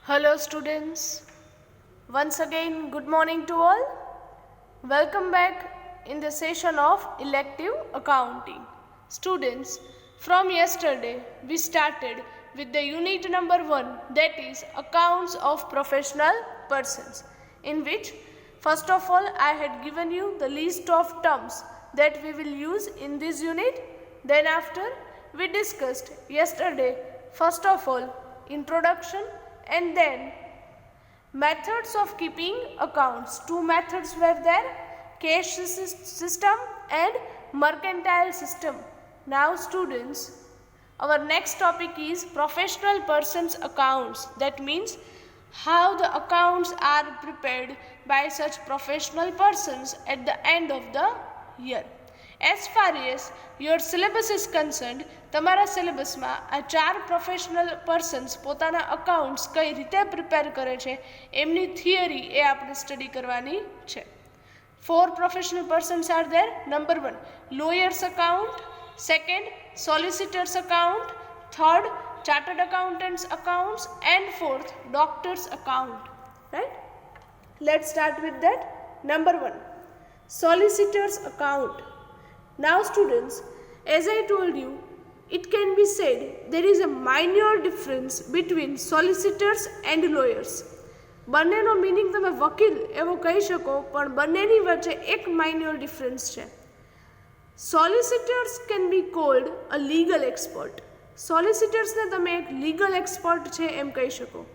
Hello students, once again good morning to all. Welcome back in the session of elective accounting. Students, from yesterday we started with the unit number 1, that is accounts of professional persons, in which first of all I had given you the list of terms that we will use in this unit. Then after we discussed yesterday first of all introduction and then methods of keeping accounts. Two methods were there, cash system and mercantile system. Now students, our next topic is professional persons accounts. That means how the accounts are prepared by such professional persons at the end of the year. As far as your syllabus is concerned, તમારા સિલેબસમાં આ ચાર professional persons પોતાના accounts કઈ રીતે prepare કરે છે એમની theory એ આપણે સ્ટડી કરવાની છે. 4 professional persons are there. Number 1, lawyers account. Second, solicitors account. Third, chartered accountants accounts. And fourth, doctors account. Right? Let's start with that. Number 1, solicitors account. Now students, as I told you, it can be said there is a minor difference between solicitors and lawyers. બંનેનો meaning તમે વકીલ એવો કહી શકો, પણ બંનેની વચ્ચે એક માઇનર ડિફરન્સ છે. Solicitors can be called a legal expert. સોલિસિટર્સને તમે એક લીગલ એક્સપર્ટ છે એમ કહી શકો.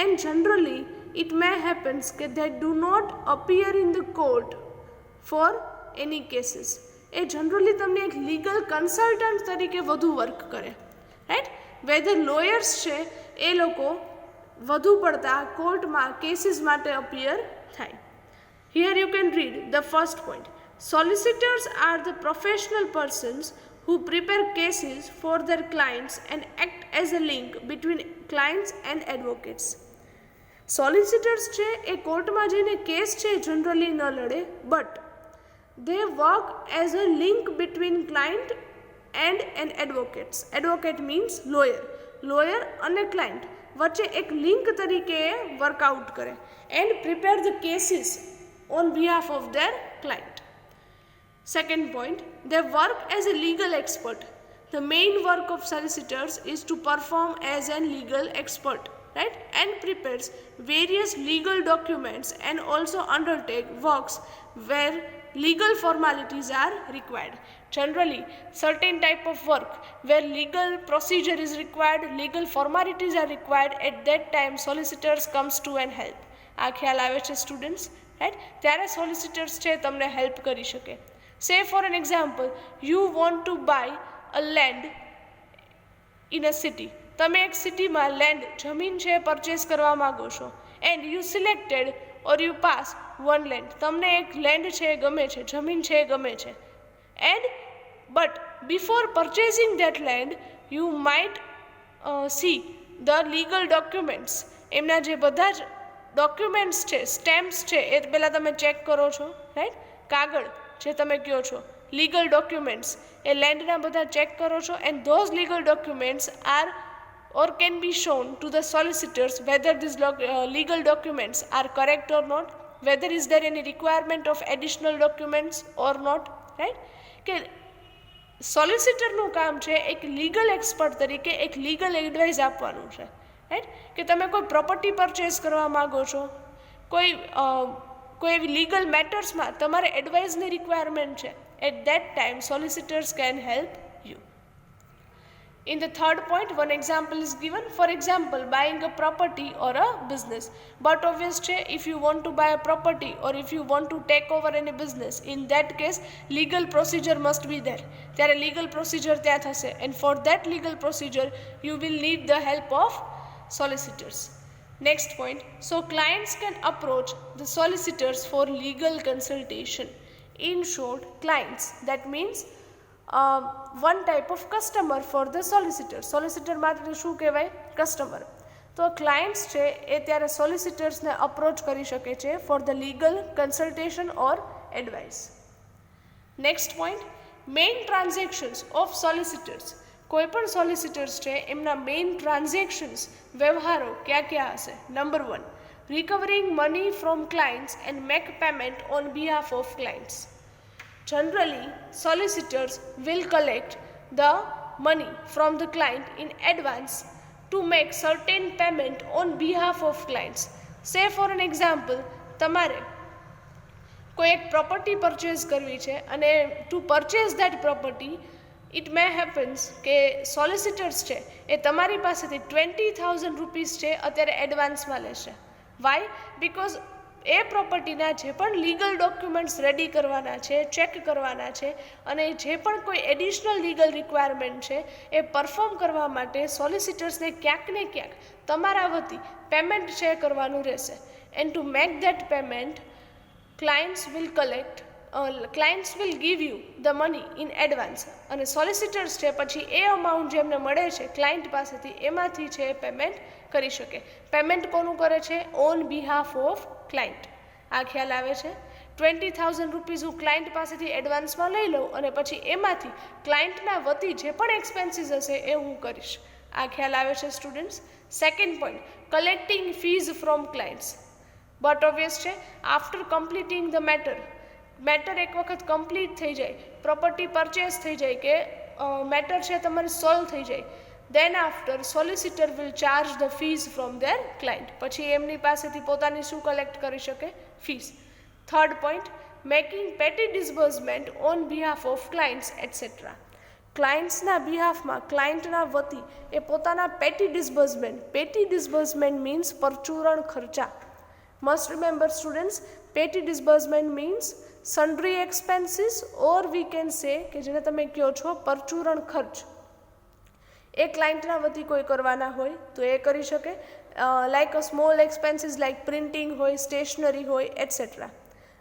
And generally it may happens that they do not appear in the court for any cases. એ જનરલી તમને એક લીગલ કન્સલ્ટન્ટ તરીકે વધુ વર્ક કરે. રાઈટ? વેધર લોયર્સ છે એ લોકો વધુ પડતા કોર્ટમાં કેસીસ માટે અપિયર થાય. Here you can read the first point. Solicitors are the professional persons who prepare cases for their clients and act as a link between clients and advocates. સોલિસિટર્સ છે એ કોર્ટમાં જઈને કેસ છે જનરલી ન લડે, but they work as a link between client and an advocates. Advocate means lawyer. Lawyer and a client વચ્ચે એક link તરીકે workout કરે and prepare the cases on behalf of their client. Second point, they work as a legal expert. The main work of solicitors is to perform as a legal expert, right, and prepares various legal documents and also undertake works where legal formalities are required. Generally, certain type of work where legal procedure is required, legal formalities are required, at that time solicitors comes to and help. આ ખ્યાલ આવે છે students? Right? ત્યારે સોલિસિટર્સ છે તમને help કરી શકે. Say for an example, you want to buy a land in a city. તમે એક સિટીમાં લેન્ડ જમીન છે પરચેસ કરવા માગો છો and you selected or you pass one land. તમને એક લેન્ડ છે ગમે છે, જમીન છે ગમે છે, and but before purchasing that land you might see the legal documents. એમના જે બધા જ ડોક્યુમેન્ટ્સ છે, સ્ટેમ્પ્સ છે, એ પહેલાં તમે ચેક કરો છો. રાઈટ? કાગળ જે તમે કહો છો લીગલ ડોક્યુમેન્ટ્સ, એ લેન્ડના બધા ચેક કરો છો and those legal documents are or can be shown to the solicitors whether these legal documents are correct or not, whether is there any requirement of additional documents or not. Right? કે સોલિસિટરનું કામ છે એક legal expert તરીકે એક legal advice આપવાનું છે. Right? કે તમે કોઈ પ્રોપર્ટી પરચેસ કરવા માગો છો, કોઈ એવી લીગલ મેટર્સમાં તમારે એડવાઇસની રિક્વાયરમેન્ટ છે, at that time solicitors can help you. In the third point, one example is given. For example, buying a property or a business. But obviously, if you want to buy a property or if you want to take over any business, in that case, legal procedure must be there. ત્યારે legal procedure ત્યાં થશે. And for that legal procedure, you will need the help of solicitors. Next point. So, clients can approach the solicitors for legal consultation. In short, clients. That means one type of customer for the solicitor. Solicitor માત્ર શું કહેવાય? Customer. તો clients છે એ ત્યારે સોલિસિટર્સને approach કરી શકે છે for the legal consultation or advice. Next point, main transactions of solicitors. કોઈપણ સોલિસિટર્સ છે એમના મેઇન ટ્રાન્ઝેક્શન્સ વ્યવહારો ક્યાં ક્યાં હશે? Number 1, recovering money from clients and make payment on behalf of clients. Generally, solicitors will collect the money from the client in advance to make certain payment on behalf of clients. Say for an example, તમારે કોઈ એક property purchase કરવી છે અને to purchase that property it may happens કે solicitors છે એ તમારી પાસેથી 20,000 રૂપીસ છે અત્યારે એડવાન્સમાં લેશે. વાય? બિકોઝ એ પ્રોપર્ટીના જે પણ લીગલ ડોક્યુમેન્ટ્સ રેડી કરવાના છે, ચેક કરવાના છે અને જે પણ કોઈ એડિશનલ લીગલ રિક્વાયરમેન્ટ છે એ પરફોર્મ કરવા માટે સોલિસિટર્સને ક્યાંક ને ક્યાંક તમારા વતી પેમેન્ટ છે કરવાનું રહેશે. And to make that payment clients will give you the money in advance અને સોલિસિટર્સ છે પછી એ અમાઉન્ટ જેમને મળે છે ક્લાયન્ટ પાસેથી એમાંથી છે પેમેન્ટ કરી શકે. પેમેન્ટ કોનું કરે છે? On behalf of client. આ ખ્યાલ આવે છે? 20,000 રૂપીઝ હું ક્લાયન્ટ પાસેથી એડવાન્સમાં લઈ લઉં અને પછી એમાંથી ક્લાયન્ટના વતી જે પણ એક્સપેન્સીસ હશે એ હું કરીશ. આ ખ્યાલ આવે છે students? Second point, collecting fees from clients. But obvious છે, આફ્ટર કમ્પ્લીટિંગ ધ મેટર એક વખત કમ્પ્લીટ થઈ જાય, પ્રોપર્ટી પરચેસ થઈ જાય કે મેટર છે તમારે સોલ્વ થઈ જાય, then after solicitor will charge the fees from their client. પછી એમની પાસેથી પોતાની શું કલેક્ટ કરી શકે? Fees. Third point, making petty disbursement on behalf of clients etcetera. ક્લાયન્ટ્સના બિહાફમાં ક્લાયન્ટના વતી એ પોતાના પેટી ડિસબર્સમેન્ટ મીન્સ પરચુરણ ખર્ચા. Must remember students, petty disbursement means sundry expenses or we can say કે જેને તમે કહો છો પરચુરણ ખર્ચ, એ ક્લાયન્ટના વતી કોઈ કરવાના હોય તો એ કરી શકે. Like a small expenses like printing હોય, સ્ટેશનરી હોય એટસેટ્રા.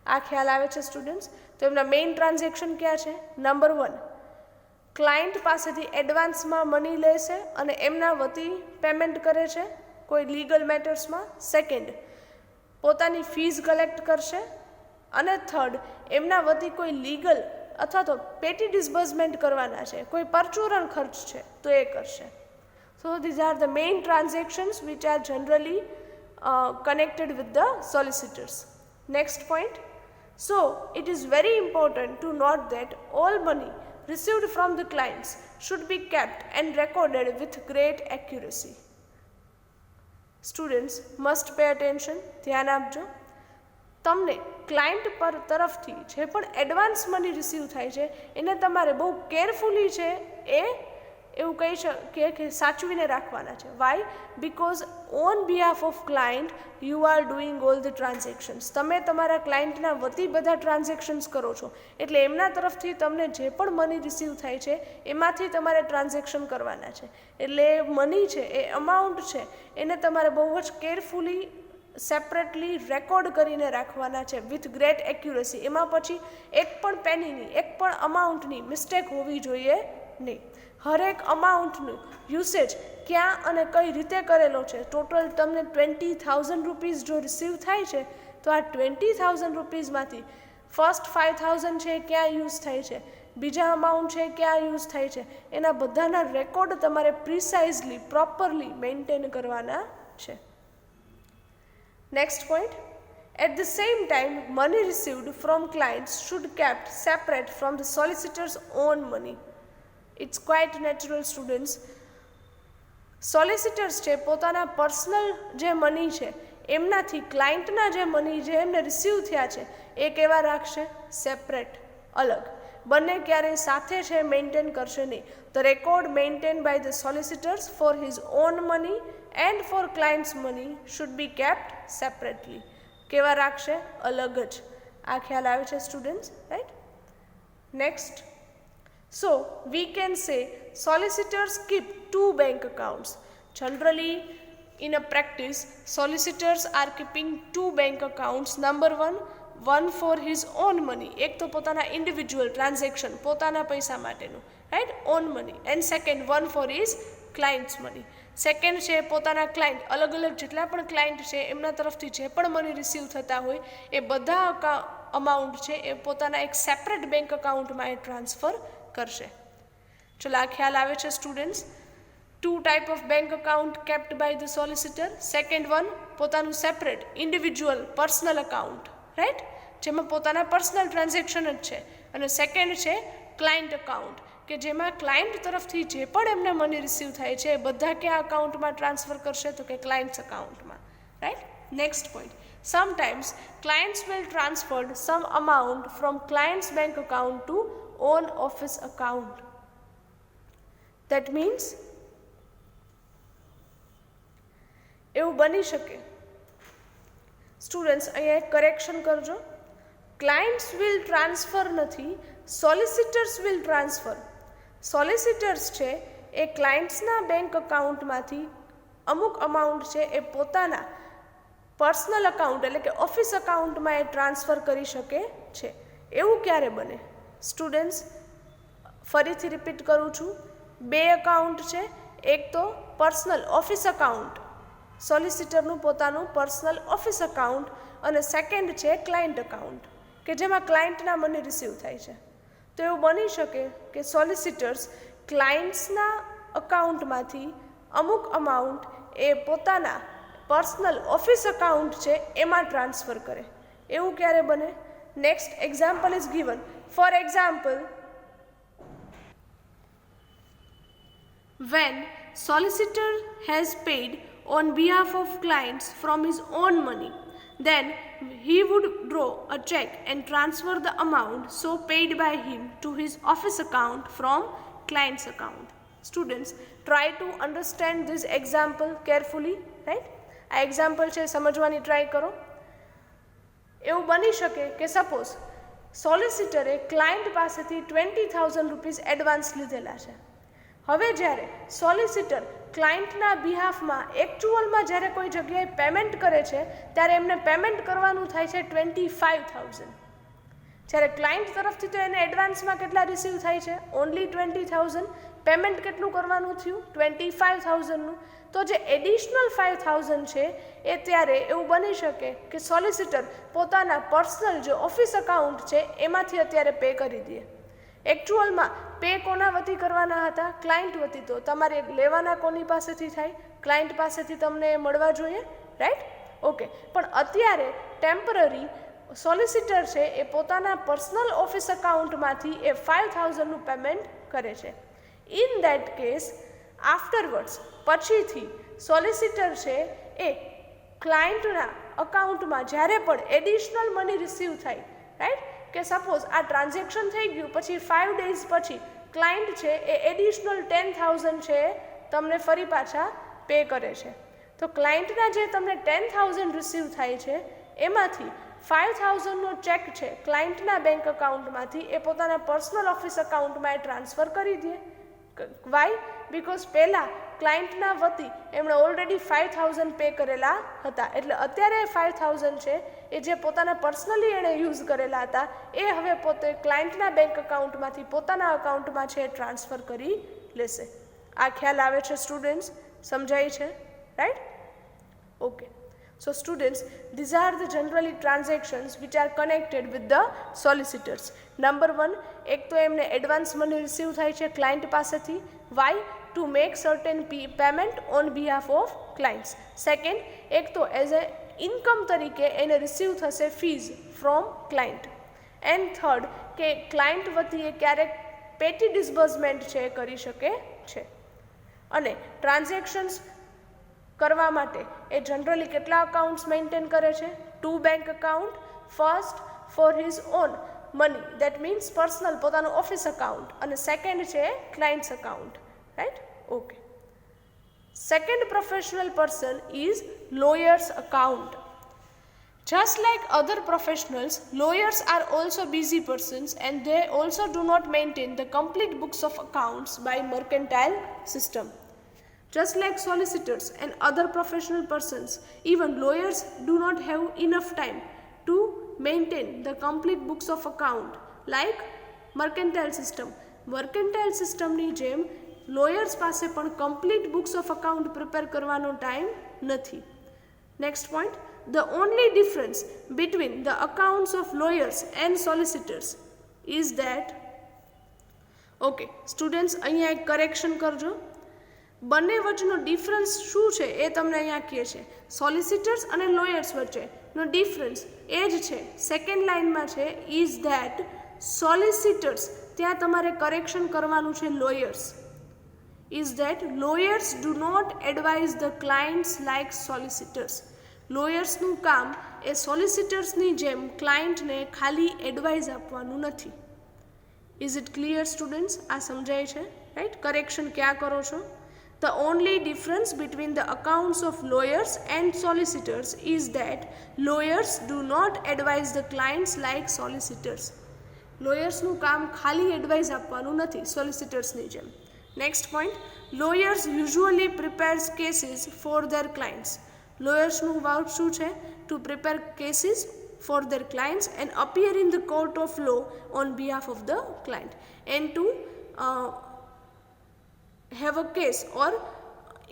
આ ખ્યાલ આવે છે સ્ટુડન્ટ્સ? તો એમના મેઇન ટ્રાન્ઝેક્શન ક્યાં છે? નંબર 1, ક્લાયન્ટ પાસેથી એડવાન્સમાં મની લેશે અને એમના વતી પેમેન્ટ કરે છે કોઈ લીગલ મેટર્સમાં. સેકન્ડ, પોતાની ફીઝ કલેક્ટ કરશે. અને થર્ડ, એમના વતી કોઈ લીગલ અથવા તો પેટી ડિસબર્સમેન્ટ કરવાના છે, કોઈ પરચુરણ ખર્ચ છે તો એ કરશે. So these are the main transactions which are generally connected with the solicitors. Next point, so it is very important to note that all money received from the clients should be kept and recorded with great accuracy. Students must pay attention. ધ્યાન આપજો. તમને client પર તરફથી જે પણ advance money receive થાય છે એને તમારે બહુ કેરફુલી છે એ એવું કહી શકીએ કે સાચવીને રાખવાના છે. Why? Because on behalf of client you are doing all the transactions. તમે તમારા ક્લાયન્ટના વતી બધા ટ્રાન્ઝેક્શન્સ કરો છો એટલે એમના તરફથી તમને જે પણ મની રિસીવ થાય છે એમાંથી તમારે ટ્રાન્ઝેક્શન કરવાના છે. એટલે મની છે એ અમાઉન્ટ છે એને તમારે બહુ જ કેરફુલી સેપરેટલી રેકોર્ડ કરીને રાખવાના છે વિથ ગ્રેટ એક્યુરસી. એમાં પછી એક પણ પેનીની, એક પણ અમાઉન્ટની મિસ્ટેક હોવી જોઈએ નહીં. હરેક અમાઉન્ટનું યુસેજ ક્યાં અને કઈ રીતે કરેલો છે. ટોટલ તમને 20,000 રૂપીઝ જો રિસીવ થાય છે તો આ 20,000 રૂપીઝમાંથી ફર્સ્ટ 5,000 છે ક્યાં યુઝ થાય છે, બીજા અમાઉન્ટ છે ક્યાં યુઝ થાય છે, એના બધાના રેકોર્ડ તમારે પ્રિસાઇઝલી પ્રોપરલી મેન્ટેન કરવાના છે. Next point, at the same time money received from clients should kept separate from the solicitors own money. It's quite natural students. Solicitors છે પોતાના પર્સનલ જે મની છે એમનાથી ક્લાયન્ટના જે મની જે એમને રિસીવ થયા છે એ કેવા રાખશે? સેપરેટ, અલગ. બંને ક્યારેય સાથે છે મેન્ટેન કરશે નહીં. The record maintain by the solicitors for his own money and for clients money should be kept separately. કેવા રાખશે? અલગ જ. આ ખ્યાલ આવે છે students? Right. Next, so we can say solicitors keep two bank accounts. Generally in a practice solicitors are keeping two bank accounts. Number 1, one for his own money, એક તો પોતાના ઇન્ડિવિજ્યુઅલ ટ્રાન્ઝેક્શન પોતાના પૈસા માટેનું, right, on money. And second, one for his clients money. Second છે પોતાના client, અલગ અલગ જેટલા પણ ક્લાયન્ટ છે એમના તરફથી જે પણ મની રિસીવ થતા હોય એ બધા અમાઉન્ટ છે એ પોતાના એક સેપરેટ બેંક અકાઉન્ટમાં એ ટ્રાન્સફર કરશે. ચલો આ ખ્યાલ આવે છે students. 2 type of bank account kept by the solicitor. Second one પોતાનું separate individual personal account, right, જેમાં પોતાના પર્સનલ ટ્રાન્ઝેક્શન જ છે. અને સેકન્ડ છે ક્લાયન્ટ અકાઉન્ટ, કે જેમાં ક્લાયન્ટ તરફથી જે પણ એમને મની રિસીવ થાય છે એ બધા ક્યાં અકાઉન્ટમાં ટ્રાન્સફર કરશે, તો કે ક્લાયન્ટ્સ અકાઉન્ટમાં, right. Next point, sometimes clients will transfer some amount from client's bank account to own office account. That means એવું બની શકે, સ્ટુડન્ટ્સ અહીંયા એક કરેક્શન કરજો, ક્લાયન્ટ્સ વિલ ટ્રાન્સફર નથી, સોલિસિટર્સ વિલ ટ્રાન્સફર. સોલિસિટર્સ છે એ ક્લાયન્ટ્સના બેંક અકાઉન્ટમાંથી અમુક અમાઉન્ટ છે એ પોતાના પર્સનલ અકાઉન્ટ એટલે કે ઓફિસ અકાઉન્ટમાં એ ટ્રાન્સફર કરી શકે છે. એવું ક્યારે બને સ્ટુડન્ટ્સ? ફરીથી રિપીટ કરું છું, બે અકાઉન્ટ છે, એક તો પર્સનલ ઓફિસ અકાઉન્ટ, સોલિસિટરનું પોતાનું પર્સનલ ઓફિસ અકાઉન્ટ, અને સેકન્ડ છે ક્લાયન્ટ અકાઉન્ટ કે જેમાં ક્લાયન્ટના મની રિસીવ થાય છે. તો એવું બની શકે કે સોલિસિટર્સ ક્લાયન્ટ્સના અકાઉન્ટમાંથી અમુક અમાઉન્ટ એ પોતાના પર્સનલ ઓફિસ અકાઉન્ટ છે એમાં ટ્રાન્સફર કરે. એવું ક્યારે બને? Next example is given. For example, when solicitor has paid on behalf of clients from his own money, then he would draw a check and transfer the amount so paid by him to his office account from client's account. Students, try to understand this example carefully, right? આ example છે સમજવાની try કરો. એવું બની શકે કે suppose સોલિસિટરે client પાસેથી 20,000 rupees advance લીધેલા છે. હવે જ્યારે સોલિસિટર ક્લાયન્ટના બિહાફમાં એકચ્યુઅલમાં જ્યારે કોઈ જગ્યાએ પેમેન્ટ કરે છે ત્યારે એમને પેમેન્ટ કરવાનું થાય છે 25,000. જ્યારે ક્લાયન્ટ તરફથી તો એને એડવાન્સમાં કેટલા રિસીવ થાય છે? ઓનલી 20,000. પેમેન્ટ કેટલું કરવાનું થયું? 25,000નું. તો જે એડિશનલ 5,000 છે એ ત્યારે એવું બની શકે કે સોલિસિટર પોતાના પર્સનલ જે ઓફિસ અકાઉન્ટ છે એમાંથી અત્યારે પે કરી દે. એકચ્યુઅલમાં પે કોના વતી કરવાના હતા? ક્લાયન્ટ વતી. તો તમારે લેવાના કોની પાસેથી થાય? ક્લાયન્ટ પાસેથી તમને મળવા જોઈએ, રાઈટ? ઓકે. પણ અત્યારે ટેમ્પરરી સોલિસિટર છે એ પોતાના પર્સનલ ઓફિસ અકાઉન્ટમાંથી એ 5,000નું પેમેન્ટ કરે છે. ઇન ધેટ કેસ આફ્ટરવર્ડ્સ પછીથી સોલિસિટર છે એ ક્લાયન્ટના અકાઉન્ટમાં જ્યારે પણ એડિશનલ મની રિસીવ થાય, રાઈટ, કે સપોઝ આ ટ્રાન્ઝેક્શન થઈ ગયું પછી 5 days પછી ક્લાયન્ટ છે એ એડિશનલ 10,000 છે તમને ફરી પાછા પે કરે છે. તો ક્લાયન્ટના જે તમને 10,000 રિસીવ થાય છે એમાંથી 5,000નો ચેક છે ક્લાયન્ટના બેંક અકાઉન્ટમાંથી એ પોતાના પર્સનલ ઓફિસ અકાઉન્ટમાં એ ટ્રાન્સફર કરી દે. વાય? બિકોઝ પહેલાં ક્લાયન્ટના વતી એમણે ઓલરેડી 5,000 પે કરેલા હતા, એટલે અત્યારે 5,000 છે એ જે પોતાના પર્સનલી એણે યુઝ કરેલા હતા એ હવે પોતે ક્લાયન્ટના બેંક અકાઉન્ટમાંથી પોતાના અકાઉન્ટમાં છે ટ્રાન્સફર કરી લેશે. આ ખ્યાલ આવે છે સ્ટુડન્ટ્સ? સમજાય છે, right? Okay. So students, these are the generally transactions which are connected with the solicitors. Number 1, એક તો એમને એડવાન્સ મની રિસીવ થાય છે ક્લાયન્ટ પાસેથી. Why? To make certain payment on behalf of clients. Second, એક તો એઝ એ ઇન્કમ તરીકે એને રિસીવ થશે fees from client. And third, કે ક્લાયન્ટ વતી એ ક્યારેક પેટી ડિસ્બર્સમેન્ટ છે એ કરી શકે છે. અને ટ્રાન્ઝેક્શન્સ કરવા માટે એ જનરલી કેટલા અકાઉન્ટ્સ મેન્ટેન કરે છે? 2 bank account. First four his own money, that means personal પોતાનું ઓફિસ અકાઉન્ટ, અને સેકન્ડ છે clients account, right? Okay. Second professional person is lawyer's account. Just like other professionals, lawyers are also busy persons and they also do not maintain the complete books of accounts by mercantile system. Just like solicitors and other professional persons, even lawyers do not have enough time to maintain the complete books of account like mercantile system. Mercantile system ની જેમ lawyers પાસે પણ complete books of account prepare કરવાનો time નથી. Next point, the only difference between the accounts of lawyers and solicitors is that okay students, અહીંયા એક correction કરજો. બંને વચ્ચેનો ડિફરન્સ શું છે એ તમને અહીંયા કહે છે. સોલિસિટર્સ અને લોયર્સ વચ્ચેનો ડિફરન્સ એ જ છે. સેકન્ડ લાઇનમાં છે ઇઝ ધેટ સોલિસિટર્સ, ત્યાં તમારે કરેક્શન કરવાનું છે lawyers. Is that lawyers do not advise the clients like solicitors. લોયર્સનું કામ એ સોલિસિટર્સની જેમ ક્લાયન્ટને ખાલી એડવાઇઝ આપવાનું નથી. Is it clear students? આ સમજાય છે, રાઈટ? કરેક્શન ક્યાં કરો છો? The only difference between the accounts of lawyers and solicitors is that lawyers do not advise the clients like solicitors. Lawyers નું કામ ખાલી એડવાઇસ આપવાનું નથી સોલિસિટર્સની જેમ. Next point, lawyers usually prepares cases for their clients. Lawyers નું work શું છે? To prepare cases for their clients and appear in the court of law on behalf of the client and to have a case or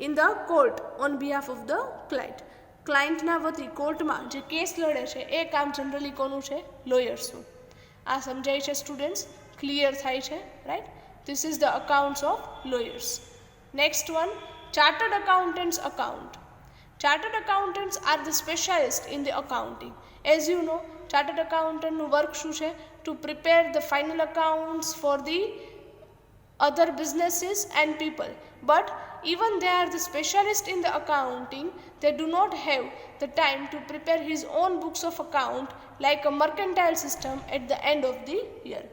in the court on behalf of the client. ક્લાયન્ટના વતી કોર્ટમાં જે case લડે છે એ કામ generally કોનું છે? લોયર્સનું. આ સમજાય છે સ્ટુડન્ટ્સ? ક્લિયર થાય છે, right? This is the accounts of lawyers. Next one, chartered accountants account. Chartered accountants are the specialist in the accounting. As you know, chartered અકાઉન્ટન્ટનું વર્ક શું છે? To prepare the final accounts for the other businesses and people, but even they are the specialist in the accounting, they do not have the time to prepare his own books of account like a mercantile system at the end of the year.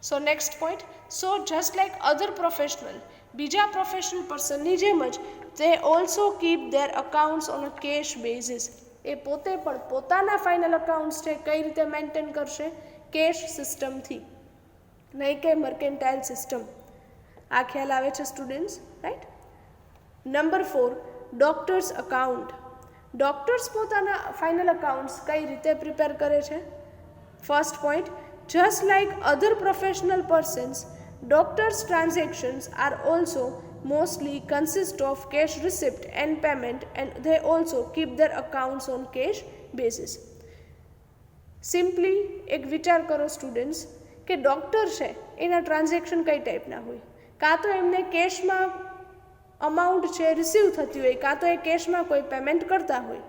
So next point, so just like other professional, બીજા professional person ની જેમ જ they also keep their accounts on a cash basis. એ પોતે પણ પોતાના final accounts છે કઈ રીતે મેન્ટેન કરશે? કેશ સિસ્ટમથી, નહીં કે મર્કેન્ટાઇલ સિસ્ટમ. આ ખ્યાલ આવે છે students, right? Number 4, doctors account. Doctors પોતાના ફાઇનલ અકાઉન્ટ્સ કઈ રીતે પ્રિપેર કરે છે? First point, just like other professional persons, doctors transactions are also mostly consist of cash receipt and payment and they also keep their accounts on cash basis. Simply એક વિચાર કરો students કે doctor છે એના transaction કઈ ટાઈપના હોય? કાં તો એમને કેશમાં અમાઉન્ટ છે રિસીવ થતી હોય, કાં તો એ કેશમાં કોઈ પેમેન્ટ કરતા હોય,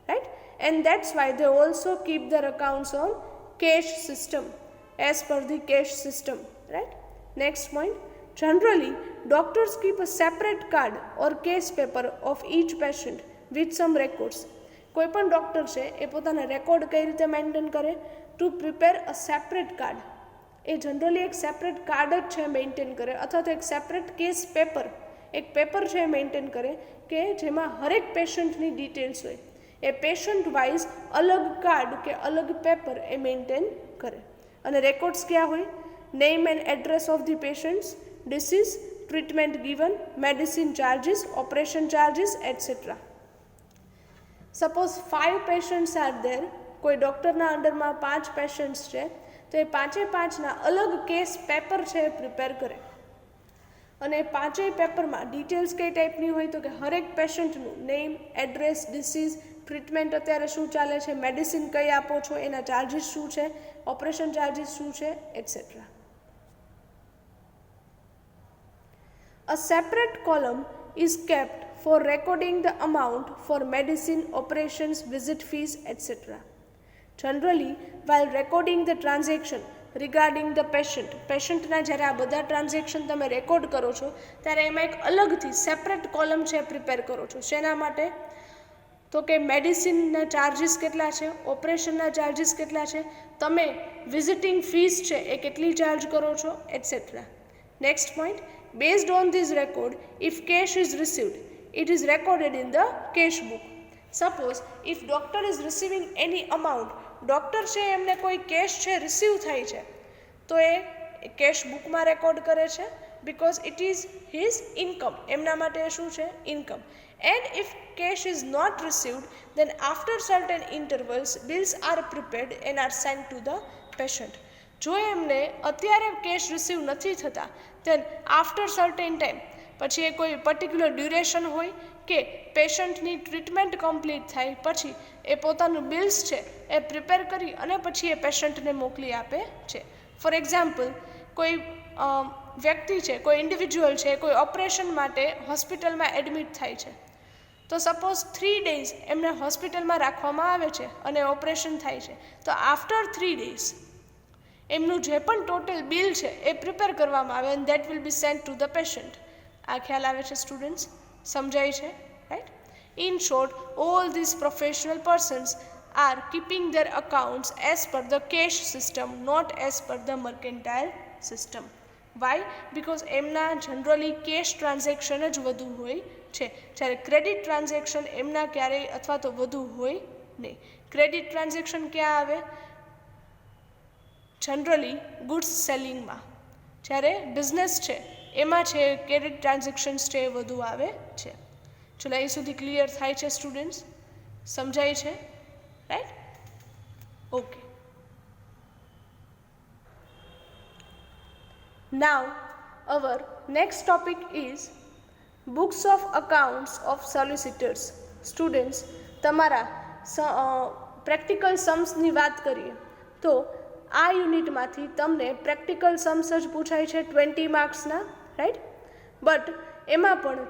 right? And that's why they also keep their accounts on cash system as per the cash system, right? Next point, generally doctors keep a separate card or case paper of each patient with some records. કોઈ પણ doctor છે એ પોતાના record કઈ રીતે maintain કરે? To prepare a separate card. A generally એક separate card જ છે મેન્ટેન કરે, અથવા તો એક સેપરેટ કેસ પેપર, એક પેપર છે મેન્ટેન કરે કે જેમાં હરેક પેશન્ટની ડિટેલ્સ હોય. એ પેશન્ટ વાઇઝ અલગ કાર્ડ કે અલગ પેપર એ મેન્ટેન કરે. અને રેકોર્ડ્સ ક્યાં હોય? Name and address of the patients, disease, treatment given, medicine charges, operation charges etcetera. Suppose 5 patients are there, કોઈ ડૉક્ટરના અંડરમાં 5 પેશન્ટ્સ છે, તો એ 5ના અલગ કેસ પેપર છે એ પ્રિપેર કરે. અને એ 5 પેપરમાં ડિટેલ્સ કઈ ટાઈપની હોય? તો કે હરેક પેશન્ટનું નેમ, એડ્રેસ, ડિસીઝ, ટ્રીટમેન્ટ અત્યારે શું ચાલે છે, મેડિસિન કઈ આપો છો, એના ચાર્જીસ શું છે, ઓપરેશન ચાર્જીસ શું છે, etcetera. A separate column is kept for recording the amount for medicine, operations, visit fees, etc. Generally, while recording the transaction regarding the patient, પેશન્ટના જ્યારે આ બધા ટ્રાન્ઝેક્શન તમે રેકોર્ડ કરો છો ત્યારે એમાં એક અલગથી સેપરેટ કોલમ છે પ્રિપેર કરો છો. શેના માટે? તો કે મેડિસિનના ચાર્જીસ કેટલા છે, ઓપરેશનના ચાર્જીસ કેટલા છે, તમે વિઝિટિંગ ફીસ છે એ કેટલી ચાર્જ કરો છો, etcetera. Next point, based on this record, if cash is received, it is recorded in the cash book. Suppose if doctor is receiving any amount, doctor છે એમને કોઈ કેશ છે રિસીવ થાય છે તો એ કેશ બુકમાં રેકોર્ડ કરે છે, because it is his income. એમના માટે શું છે? Income. And if cash is not received, then after certain intervals bills are prepared and are sent to the patient. જો એમને અત્યારે કેશ રિસીવ નથી થતા, then after certain time, પછી એ કોઈ પર્ટિક્યુલર ડ્યુરેશન હોય કે પેશન્ટની ટ્રીટમેન્ટ કમ્પ્લીટ થાય પછી એ પોતાનું બિલ્સ છે એ પ્રિપેર કરી અને પછી એ પેશન્ટને મોકલી આપે છે. ફોર એક્ઝામ્પલ, કોઈ વ્યક્તિ છે, કોઈ ઇન્ડિવિજ્યુઅલ છે, કોઈ ઓપરેશન માટે હોસ્પિટલમાં એડમિટ થાય છે, તો સપોઝ 3 days એમને હોસ્પિટલમાં રાખવામાં આવે છે અને ઓપરેશન થાય છે, તો આફ્ટર 3 days એમનું જે પણ ટોટલ બિલ છે એ પ્રિપેર કરવામાં આવે and that will be sent to the patient. આ ખ્યાલ આવે છે સ્ટુડન્ટ્સ? સમજાય છે? Right. In short, all these professional persons are keeping their accounts as per the cash system, not as per the mercantile system. Why? Because એમના generally cache transaction જ વધુ હોય છે, જ્યારે ક્રેડિટ ટ્રાન્ઝેક્શન એમના ક્યારેય અથવા તો વધુ હોય નહીં. ક્રેડિટ ટ્રાન્ઝેક્શન ક્યાં આવે? જનરલી ગુડ્સ સેલિંગમાં. જ્યારે બિઝનેસ છે એમાં છે ક્રેડિટ ટ્રાન્ઝેક્શન્સ છે એ વધુ આવે છે. ચલો અહીં સુધી ક્લિયર થાય છે સ્ટુડન્ટ્સ? સમજાય છે? Right? Okay. Now, our next topic is books of accounts of solicitors. Students, તમારા પ્રેક્ટિકલ सम्सની વાત કરીએ તો આ યુનિટમાંથી તમને પ્રેક્ટિકલ सम्स જ પૂછાય છે 20 માર્ક્સના, રાઈટ? બટ એમાં પણ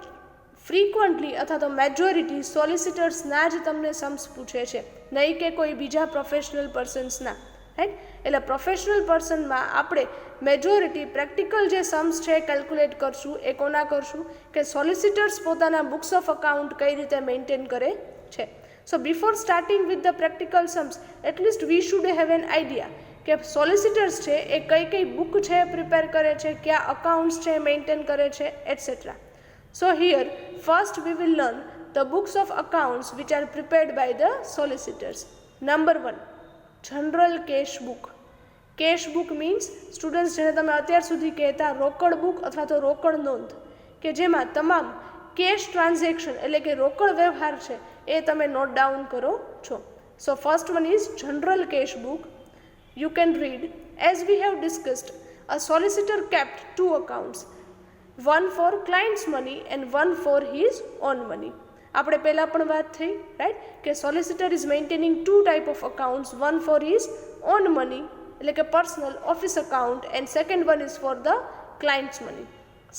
ફ્રીક્વન્ટલી અથવા તો મેજોરિટી સોલિસિટર્સના જ તમને सम्स પૂછે છે, નહીં કે કોઈ બીજા પ્રોફેશનલ પર્સન્સના, રાઈટ? એટલે પ્રોફેશનલ પર્સનમાં આપણે મેજોરિટી પ્રેક્ટિકલ જે सम्स છે કેલ્ક્યુલેટ કરશું. એ કોના કરશું? કે સોલિસિટર્સ પોતાના બુક્સ ઓફ અકાઉન્ટ કઈ રીતે મેન્ટેન કરે છે. સો before starting with the practical sums at least we should have an idea કે સોલિસિટર્સ છે એ કઈ કઈ બુક છે પ્રિપેર કરે છે, ક્યાં અકાઉન્ટ્સ છે મેન્ટેન કરે છે, etcetera. So here first we will learn the books of accounts which are prepared by the solicitors. Number 1, general cash book. Cash book means students જેને તમે અત્યાર સુધી કહેતા રોકડ બુક અથવા તો રોકડ નોંધ, કે જેમાં તમામ કેશ ટ્રાન્ઝેક્શન એટલે કે રોકડ વ્યવહાર છે એ તમે નોટ ડાઉન કરો છો. So first one is general cash book. You can read, as we have discussed, a solicitor kept 2 accounts, one for client's money and one for his own money. આપણે પહેલાં પણ વાત થઈ, રાઈટ, કે solicitor is maintaining 2 type of accounts, one for his own money એટલે કે personal office account and second one is for the clients money.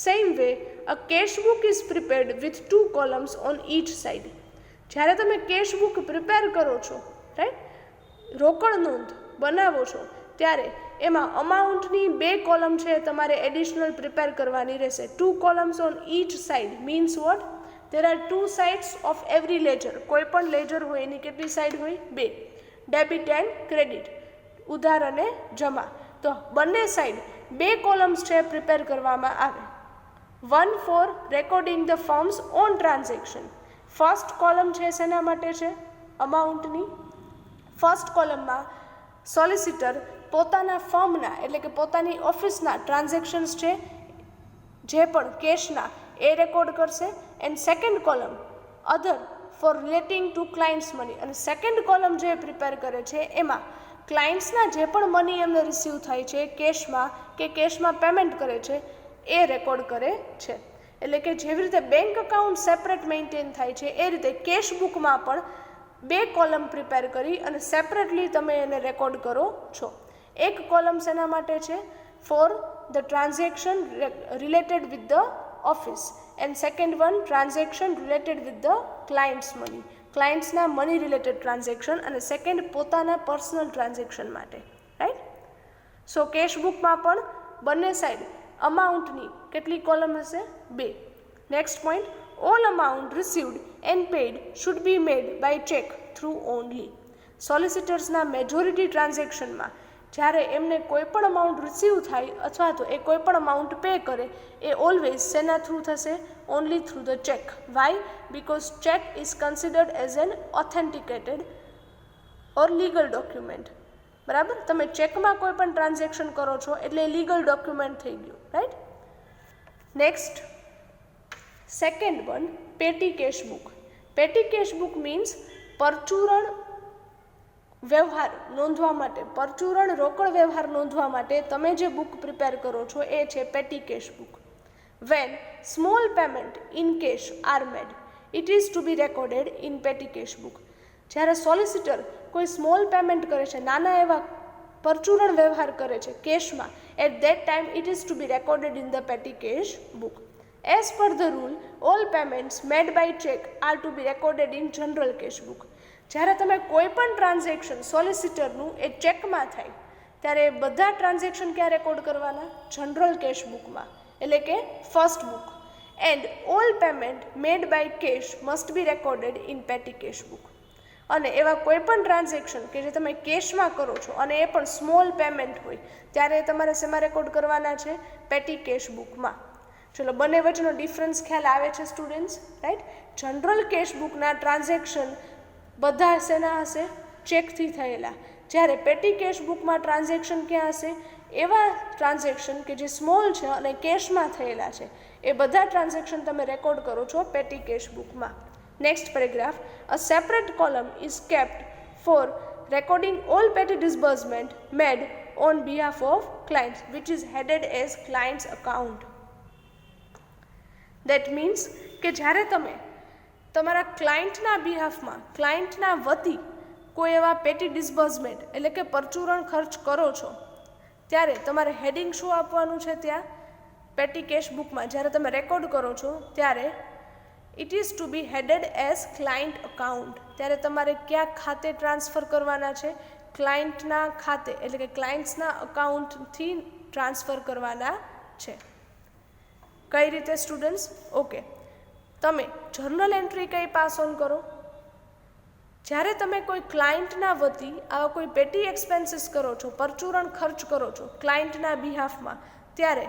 Same way a cash book is prepared with 2 columns on each side. જ્યારે તમે cache book prepare કરો છો, right, રોકડ નોંધ બનાવો છો, ત્યારે એમાં અમાઉન્ટની 2 કોલમ છે તમારે એડિશનલ પ્રિપેર કરવાની રહેશે. 2 columns on each side means what? There are 2 sides of every ledger. કોઈ પણ લેજર હોય એની કેટલી સાઇડ હોય? 2. ડેબિટ એન્ડ ક્રેડિટ, ઉધાર અને જમા. તો બંને સાઇડ 2 columns છે પ્રિપેર કરવામાં આવે. One for recording the firm's own transaction. First column છે શેના માટે છે? અમાઉન્ટની. ફર્સ્ટ કોલમમાં સોલિસિટર પોતાના ફર્મના એટલે કે પોતાની ઓફિસના ટ્રાન્ઝેક્શન્સ છે જે પણ કેશના એ રેકોર્ડ કરશે. And second column other for relating to clients money. અને સેકન્ડ કોલમ જે પ્રિપેર કરે છે એમાં ક્લાયન્ટ્સના જે પણ મની એમને રિસીવ થાય છે કેશમાં કે કેશમાં પેમેન્ટ કરે છે એ રેકોર્ડ કરે છે. એટલે કે જેવી રીતે બેંક અકાઉન્ટ સેપરેટ મેન્ટેન થાય છે એ રીતે કેશ બુકમાં પણ 2 column પ્રિપેર કરી અને સેપરેટલી તમે એને રેકોર્ડ કરો છો. એક કોલમ શેના માટે છે? For the transaction related with the office and second one transaction related with the clients money. ક્લાયન્ટ્સના મની રિલેટેડ ટ્રાન્ઝેક્શન અને સેકન્ડ પોતાના પર્સનલ ટ્રાન્ઝેક્શન માટે, રાઈટ? સો કેશ બુકમાં પણ બંને સાઈડ અમાઉન્ટની કેટલી કોલમ હશે? 2. Next point, all amount received and paid should be made by check through only. સોલિસિટર્સના મેજોરિટી ટ્રાન્ઝેક્શનમાં જ્યારે એમને કોઈ પણ અમાઉન્ટ રિસીવ થાય અથવા તો એ કોઈ પણ અમાઉન્ટ પે કરે એ ઓલવેઝ શેના થ્રુ થશે? Only through the cheque. Why? Because cheque is considered as an authenticated or legal document. બરાબર? તમે ચેકમાં કોઈ પણ ટ્રાન્ઝેક્શન કરો છો એટલે લીગલ ડોક્યુમેન્ટ થઈ ગયું, right? Next, second one, petty cash book. પેટી કેશ બુક મીન્સ પરચુરણ વ્યવહાર નોંધવા માટે, પરચુરણ રોકડ વ્યવહાર નોંધવા માટે તમે જે બુક પ્રિપેર કરો છો એ છે petty cash book. When small payment in cash are made it is to be recorded in petty cash book. જ્યારે સોલિસિટર કોઈ સ્મોલ પેમેન્ટ કરે છે, નાના એવા પરચુરણ વ્યવહાર કરે છે કેશમાં, at that time it is to be recorded in the petty cash book. As per the rule all payments made by cheque are to be recorded in general cash book. જ્યારે તમે કોઈ પણ ટ્રાન્ઝેક્શન સોલિસિટરનું એ ચેકમાં થાય ત્યારે એ બધા transaction ક્યાં record કરવાના? General કેશ બુકમાં, એટલે કે first book. And all payment made by cash must be recorded in petty cash book. અને એવા કોઈ પણ ટ્રાન્ઝેક્શન કે જે તમે કેશમાં કરો છો અને એ પણ સ્મોલ પેમેન્ટ હોય ત્યારે તમારે શેમાં રેકોર્ડ કરવાના છે? પેટી કેશ બુકમાં. ચલો, બંને વચ્ચેનો ડિફરન્સ ખ્યાલ આવે છે સ્ટુડન્ટ્સ, રાઈટ? જનરલ કેશ બુકના ટ્રાન્ઝેક્શન બધા શેના હશે? ચેકથી થયેલા. જ્યારે પેટી કેશ બુકમાં ટ્રાન્ઝેક્શન ક્યાં હશે? એવા ટ્રાન્ઝેક્શન કે જે સ્મોલ છે અને કેશમાં થયેલા છે એ બધા ટ્રાન્ઝેક્શન તમે રેકોર્ડ કરો છો પેટી કેશ બુકમાં. Next paragraph, a separate column is kept for recording all petty disbursement made on behalf of clients, which is headed as client's account. That means કે જ્યારે તમે તમારા ક્લાયન્ટના બિહાફમાં, ક્લાયન્ટના વતી કોઈ એવા પેટી ડિસ્બર્સમેન્ટ એટલે કે પરચુરણ ખર્ચ કરો છો ત્યારે તમારે હેડિંગ શું આપવાનું છે? ત્યાં પેટી કેશ બુકમાં જ્યારે તમે રેકોર્ડ કરો છો ત્યારે it is to be headed as client account. ત્યારે તમારે ક્યાં ખાતે ટ્રાન્સફર કરવાના છે? ક્લાયન્ટના ખાતે, એટલે કે ક્લાયન્ટ્સના અકાઉન્ટથી ટ્રાન્સફર કરવાના છે. કઈ રીતે સ્ટુડન્ટ્સ? ઓકે, તમે જર્નલ એન્ટ્રી કઈ પાસ ઓન કરો? જ્યારે તમે કોઈ ક્લાયન્ટના વતી આવા કોઈ પેટી એક્સપેન્સીસ કરો છો, પરચુરણ ખર્ચ કરો છો ક્લાયન્ટના બિહાફમાં, ત્યારે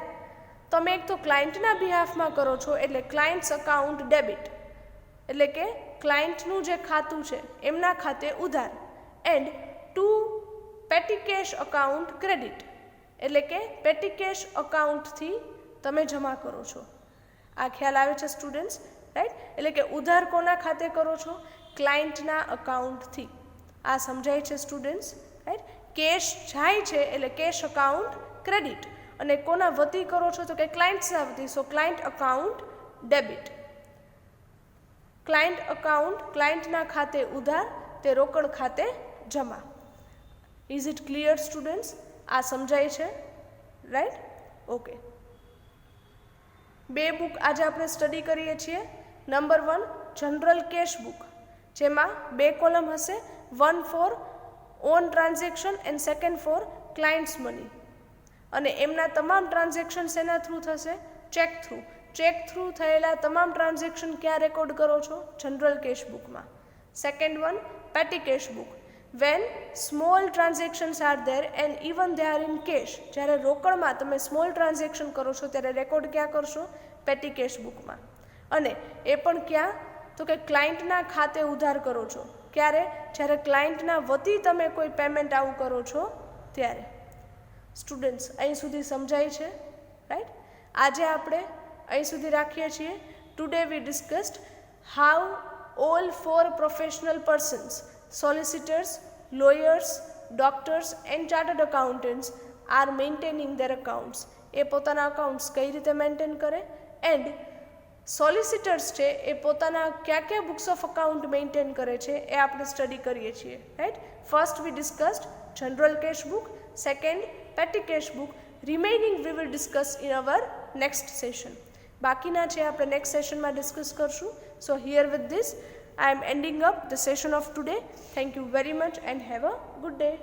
તમે એક તો ક્લાયન્ટના બિહાફમાં કરો છો એટલે ક્લાયન્ટ્સ અકાઉન્ટ ડેબિટ, એટલે કે ક્લાયન્ટનું જે ખાતું છે એમના ખાતે ઉધાર, એન્ડ ટુ પેટી કેશ અકાઉન્ટ ક્રેડિટ, એટલે કે પેટી કેશ અકાઉન્ટથી તમે જમા કરો છો. આ ખ્યાલ આવે છે સ્ટુડન્ટ્સ, રાઈટ? એટલે કે ઉધાર કોના ખાતે કરો છો? ક્લાયન્ટના અકાઉન્ટથી. આ સમજાય છે સ્ટુડન્ટ્સ, રાઈટ? કેશ જાય છે એટલે કેશ અકાઉન્ટ ક્રેડિટ, અને કોના વતી કરો છો? તો કે ક્લાયન્ટ્સના વતી, so client account debit. Client account ક્લાયન્ટના ખાતે ઉધાર, તે રોકડ ખાતે જમા. Is it clear students? આ સમજાય છે, રાઈટ? ઓકે, બે બુક આજે આપણે સ્ટડી કરીએ છીએ. નંબર 1 જનરલ કેશ બુક, જેમાં બે કોલમ હશે, 1 for own transaction and second for clients money. અને એમના તમામ ટ્રાન્ઝેક્શન શેના થ્રુ થશે? Check through. ચેક થ્રુ થયેલા તમામ ટ્રાન્ઝેક્શન ક્યાં રેકોર્ડ કરો છો? જનરલ કેશ બુકમાં. Second one petty cash book, when small transactions are there and even they are in cash. જ્યારે રોકડમાં તમે સ્મોલ ટ્રાન્ઝેક્શન કરો છો ત્યારે રેકોર્ડ ક્યાં કરશો? પેટી કેશ બુકમાં. અને એ પણ ક્યાં? તો કે ક્લાયન્ટના ખાતે ઉધાર કરો છો. ક્યારે? જ્યારે ક્લાયન્ટના વતી તમે કોઈ પેમેન્ટ આવું કરો છો ત્યારે. સ્ટુડન્ટ્સ, અહીં સુધી સમજાય છે, રાઈટ? આજે આપણે અહીં સુધી રાખીએ છીએ. Today we discussed how all 4 professional persons, solicitors, lawyers, doctors and chartered accountants are maintaining their accounts. એ પોતાના અકાઉન્ટ્સ કઈ રીતે મેન્ટેન કરે, એન્ડ સોલિસિટર્સ છે એ પોતાના કયા કયા બુક્સ ઓફ અકાઉન્ટ મેન્ટેન કરે છે એ આપણે સ્ટડી કરીએ છીએ, right? First we discussed general cash book, second petty cash book. Remaining we will discuss in our next session. બાકીના છે આપણે નેક્સ્ટ સેશનમાં ડિસ્કસ કરશું. So here with this I am ending up the session of today. Thank you very much and have a good day.